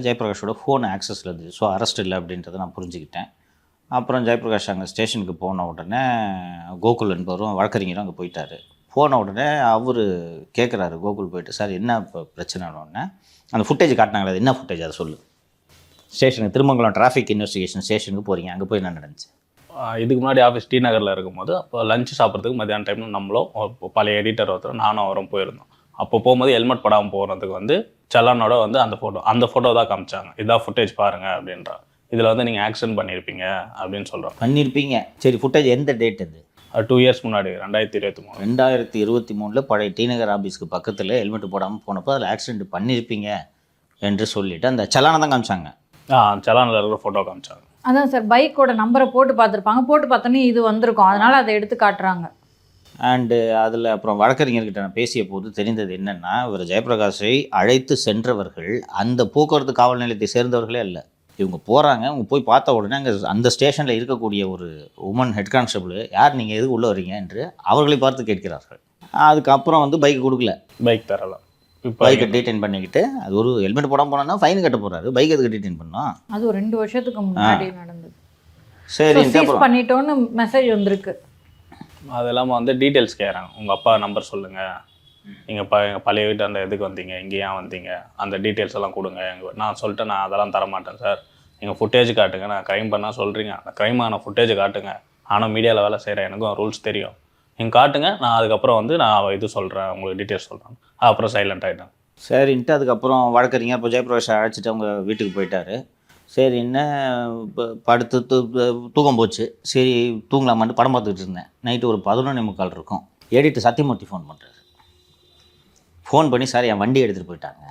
ஜெயபிரகாஷோட phone ஆக்சஸில் இருந்துச்சு. So arrest இல்லை அப்படின்றத நான் புரிஞ்சுக்கிட்டேன். அப்புறம் ஜெயபிரகாஷ் அங்கே ஸ்டேஷனுக்கு போன உடனே கோகுல் என்பவரும் வழக்கறிஞரும் அங்கே போயிட்டார். போன உடனே அவர் கேட்குறாரு கோகுல் போயிட்டு, சார் என்ன இப்போ பிரச்சனைன்னு. அந்த ஃபுட்டேஜ் காட்டினாங்களே, அது என்ன ஃபுட்டேஜ் அதை சொல்லு. ஸ்டேஷனுக்கு திருமங்கலம் டிராஃபிக் இன்வெஸ்டிகேஷன் ஸ்டேஷனுக்கு போகிறீங்க, அங்கே போய் என்ன நடந்துச்சு? இதுக்கு முன்னாடி ஆஃபீஸ் டி நகரில் இருக்கும்போது அப்போ லஞ்சு சாப்பிட்றதுக்கு மத்தியான டைமில் நம்மளும் பழைய எடிட்டர் ஒருத்தர் நானும் அவரும் போயிருந்தோம். அப்போ போகும்போது ஹெல்மெட் படாமல் போகிறதுக்கு வந்து சலானோட வந்து அந்த ஃபோட்டோ தான் காமிச்சாங்க. இதான் ஃபுட்டேஜ் பாருங்கள் அப்படின்றா. இதில் வந்து நீங்கள் ஆக்ஷன் பண்ணியிருப்பீங்க அப்படின்னு சொல்கிறோம். பண்ணியிருப்பீங்க. சரி, ஃபுட்டேஜ் எந்த டேட் அது? 2 இயர்ஸ் முன்னாடி 2023. 2023 பழைய டி நகர் ஆஃபீஸ்க்கு பக்கத்தில் ஹெல்மெட் போடாமல் போனப்போ அதில் ஆக்சிடென்ட் பண்ணியிருப்பீங்க என்று சொல்லிவிட்டு அந்த சலானை தான் காமிச்சாங்க. சலானில் இருக்கிற ஃபோட்டோ காமிச்சாங்க. அதான் சார், பைக்கோட நம்பரை போட்டு பார்த்துருப்பாங்க. போட்டு பார்த்தோன்னே இது வந்திருக்கும், அதனால் அதை எடுத்து காட்டுறாங்க. அண்டு அதில் அப்புறம் வழக்கறிஞர்கிட்ட நான் பேசிய போது தெரிந்தது என்னென்னா, இவர் ஜெயபிரகாஷை அழைத்து சென்றவர்கள் அந்த போக்குவரத்து காவல் நிலையத்தை சேர்ந்தவர்களே இல்லை. இவங்க போகிறாங்க, இவங்க போய் பார்த்த உடனே அங்கே அந்த ஸ்டேஷனில் இருக்கக்கூடிய ஒரு உமன் ஹெட் கான்ஸ்டபிள், யார் நீங்கள் எதுக்கு உள்ளே வரீங்க என்று அவர்களை பார்த்து கேட்கிறார்கள். அதுக்கப்புறம் வந்து பைக் கொடுக்கல, பைக் தரலாம். இப்போ பைக்கை டீடைன் பண்ணிக்கிட்டு, அது ஒரு ஹெல்மெட் போடாமல் போனோன்னா ஃபைன் கட்ட போகிறாரு. பைக் எதுக்கு டீடைன் பண்ணோம்? அது ஒரு 2 வருஷத்துக்கு முன்னாடி நடந்தது. சரி, பண்ணிட்டோன்னு மெசேஜ் வந்திருக்கு. அது இல்லாமல் வந்து டீட்டெயில்ஸ் கேட்குறாங்க. உங்கள் அப்பா நம்பர் சொல்லுங்கள், நீங்கள் பழைய வீட்டு அந்த இதுக்கு வந்தீங்க, இங்கே ஏன் வந்தீங்க, அந்த டீட்டெயில்ஸ் எல்லாம் கொடுங்க. நான் சொல்லிட்டேன், நான் அதெல்லாம் தரமாட்டேன் சார், நீங்கள் ஃபுட்டேஜ் காட்டுங்க, நான் க்ரைம் பண்ணால் சொல்கிறீங்க, அந்த க்ரைமான ஃபுட்டேஜ் காட்டுங்க. ஆனால் மீடியாவில் வேலை செய்கிறேன், எனக்கும் ரூல்ஸ் தெரியும், நீங்கள் காட்டுங்க, நான் அதுக்கப்புறம் வந்து நான் இது சொல்கிறேன், உங்களுக்கு டீட்டெயில்ஸ் சொல்கிறேன். அப்புறம் சைலண்ட் ஆகிட்டேன். சரின்ட்டு அதுக்கப்புறம் வழக்கறிஞர் இப்போ ஜெயபிரகாஷை அழைச்சிட்டு அவங்க வீட்டுக்கு போயிட்டார். சரி, என்ன படுத்து தூக்கம் போச்சு. சரி தூங்கலாமான்ட்டு படம் பார்த்துக்கிட்டு இருந்தேன். நைட்டு ஒரு 11:45 இருக்கும். எடிட்டர் சத்தியமூர்த்தி ஃபோன் பண்ணுறாரு. ஃபோன் பண்ணி, சார் என் வண்டி எடுத்துகிட்டு போயிட்டாங்க,